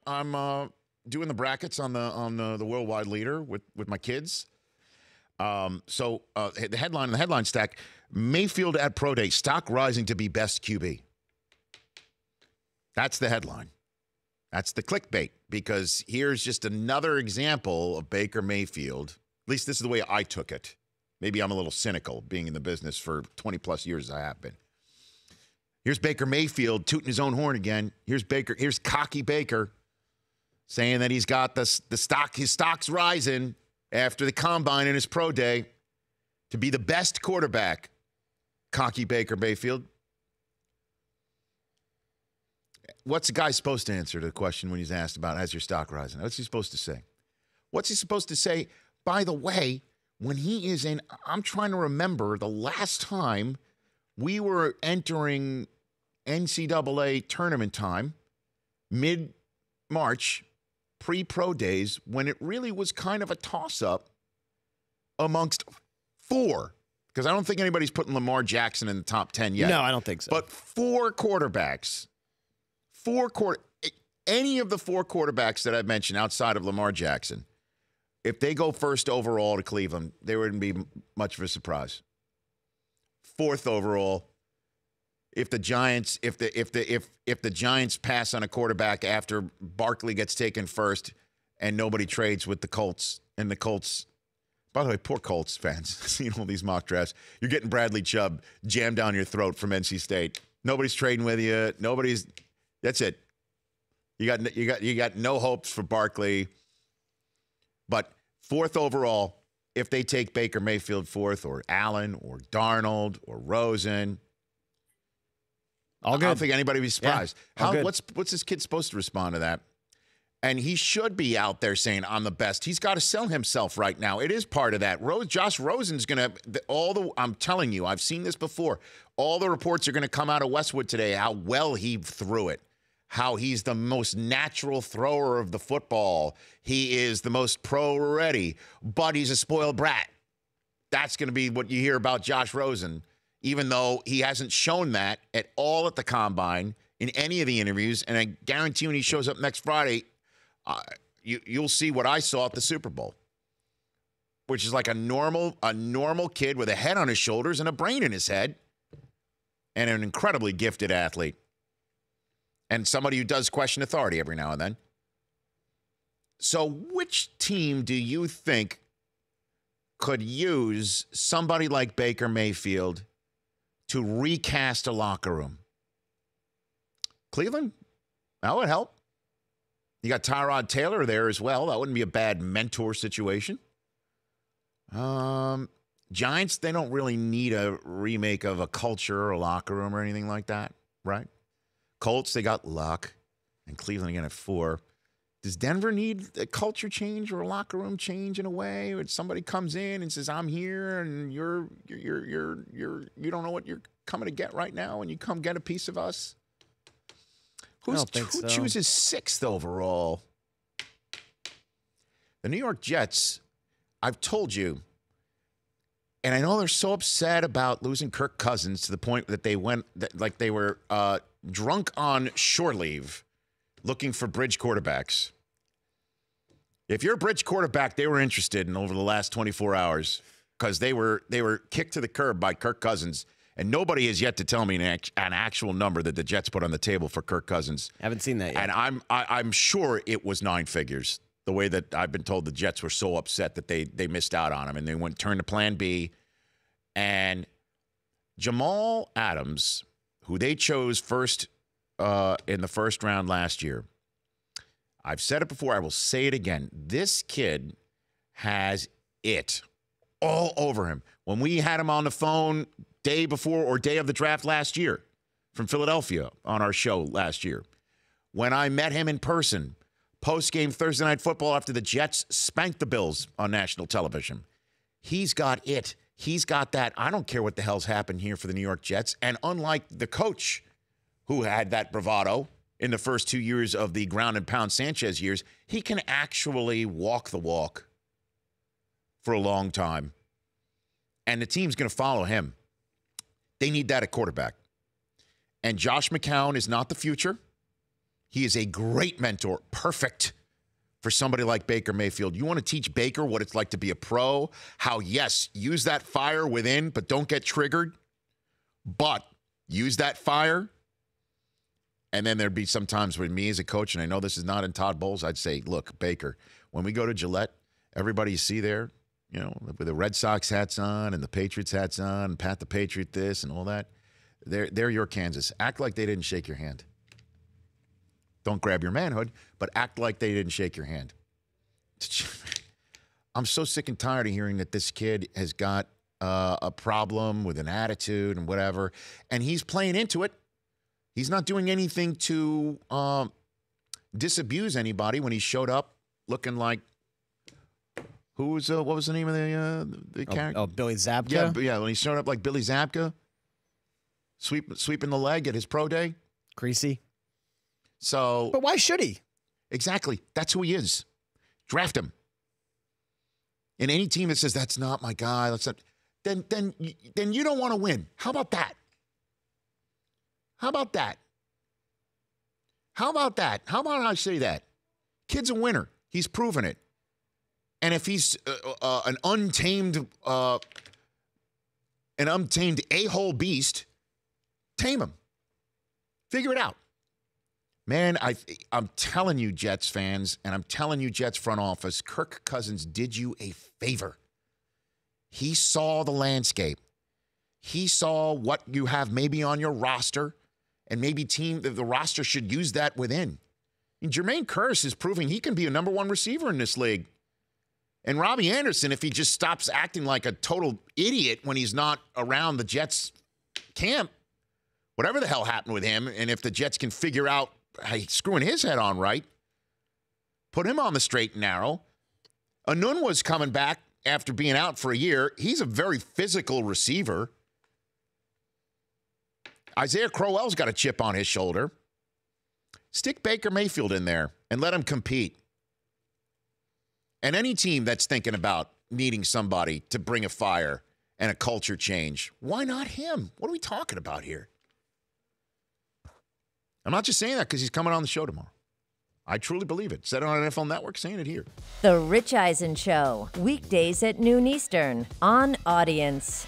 I'm doing the brackets on the worldwide leader with my kids. The headline in the headline stack: Mayfield at Pro Day, stock rising to be best QB. That's the headline. That's the clickbait, because here's just another example of Baker Mayfield. At least this is the way I took it. Maybe I'm a little cynical, being in the business for 20 plus years as I have been. Here's Baker Mayfield tooting his own horn again. Here's cocky Baker saying that he's got his stock's rising after the combine and his pro day to be the best quarterback. Cocky Baker Mayfield. What's a guy supposed to answer to the question when he's asked about, has your stock rising? What's he supposed to say? What's he supposed to say? By the way, when he is in, I'm trying to remember the last time we were entering NCAA tournament time, mid-March, pre-pro days, when it really was kind of a toss-up amongst four. Because I don't think anybody's putting Lamar Jackson in the top 10 yet. No, I don't think so. But four quarterbacks. Any of the four quarterbacks that I've mentioned outside of Lamar Jackson, if they go first overall to Cleveland, there wouldn't be much of a surprise. Fourth overall, if the Giants pass on a quarterback after Barkley gets taken first and nobody trades with the Colts, and the Colts, by the way, poor Colts fans, seeing all these mock drafts, you're getting Bradley Chubb jammed down your throat from NC State. Nobody's trading with you. That's it. You got no hopes for Barkley. But fourth overall, if they take Baker Mayfield fourth, or Allen, or Darnold, or Rosen, all good. I don't think anybody would be surprised. Yeah, What's this kid supposed to respond to that? And he should be out there saying, I'm the best. He's got to sell himself right now. It is part of that. Josh Rosen's going to, I'm telling you, I've seen this before. All the reports are going to come out of Westwood today, how well he threw it, how he's the most natural thrower of the football. He is the most pro-ready, but he's a spoiled brat. That's going to be what you hear about Josh Rosen, even though he hasn't shown that at all at the Combine in any of the interviews. And I guarantee when he shows up next Friday, you'll see what I saw at the Super Bowl, which is like a normal kid with a head on his shoulders and a brain in his head, and an incredibly gifted athlete, and somebody who does question authority every now and then. So which team do you think could use somebody like Baker Mayfield to recast a locker room? Cleveland? That would help. You got Tyrod Taylor there as well. That wouldn't be a bad mentor situation. Giants, they don't really need a remake of a culture or a locker room or anything like that, right? Colts, they got Luck, and Cleveland again at 4. Does Denver need a culture change or a locker room change in a way? Or somebody comes in and says, "I'm here, and you don't know what you're coming to get right now, and you come get a piece of us." Who chooses 6th overall? The New York Jets. I've told you, and I know they're so upset about losing Kirk Cousins to the point that they were drunk on shore leave looking for bridge quarterbacks. If you're a bridge quarterback, they were interested in over the last 24 hours because they were kicked to the curb by Kirk Cousins. And nobody has yet to tell me an actual number that the Jets put on the table for Kirk Cousins. I haven't seen that yet. And I'm sure it was 9 figures, the way that I've been told the Jets were so upset that they missed out on him. And they turned to plan B. And Jamal Adams, who they chose first in the first round last year, I've said it before, I will say it again. This kid has it all over him. When we had him on the phone day before or day of the draft last year from Philadelphia on our show last year, when I met him in person, post-game Thursday Night Football after the Jets spanked the Bills on national television, he's got it. He's got that. I don't care what the hell's happened here for the New York Jets. And unlike the coach who had that bravado in the first 2 years of the ground and pound Sanchez years, he can actually walk the walk for a long time. And the team's going to follow him. They need that at quarterback. And Josh McCown is not the future. He is a great mentor. Perfect for somebody like Baker Mayfield. You want to teach Baker what it's like to be a pro, how, yes, use that fire within, but don't get triggered. But use that fire. And then there'd be some times with me as a coach, and I know this is not in Todd Bowles, I'd say, look, Baker, when we go to Gillette, everybody you see there, you know, with the Red Sox hats on and the Patriots hats on, and Pat the Patriot this and all that, they're your Kansas. Act like they didn't shake your hand. Don't grab your manhood, but act like they didn't shake your hand. I'm so sick and tired of hearing that this kid has got a problem with an attitude and whatever, and he's playing into it. He's not doing anything to disabuse anybody when he showed up looking like what was the name of the character? Oh, Billy Zabka? Yeah, when he showed up like Billy Zabka, sweeping the leg at his pro day. Creasy. So, but why should he? Exactly. That's who he is. Draft him. And any team that says that's not my guy, that's not, then you don't want to win. How about that? How about that? How about that? How about I say that? Kid's a winner. He's proven it. And if he's an untamed a-hole beast, tame him. Figure it out. Man, I'm telling you, Jets fans, and I'm telling you, Jets front office, Kirk Cousins did you a favor. He saw the landscape. He saw what you have maybe on your roster, and maybe the roster should use that within. And Jermaine Kearse is proving he can be a number one receiver in this league. And Robbie Anderson, if he just stops acting like a total idiot when he's not around the Jets camp, whatever the hell happened with him, and if the Jets can figure out how he's screwing his head on right, put him on the straight and narrow. Anunwa's coming back after being out for a year. He's a very physical receiver. Isaiah Crowell's got a chip on his shoulder. Stick Baker Mayfield in there and let him compete. And any team that's thinking about needing somebody to bring a fire and a culture change, why not him? What are we talking about here? I'm not just saying that because he's coming on the show tomorrow. I truly believe it. Said it on NFL Network, saying it here. The Rich Eisen Show, weekdays at noon Eastern on Audience.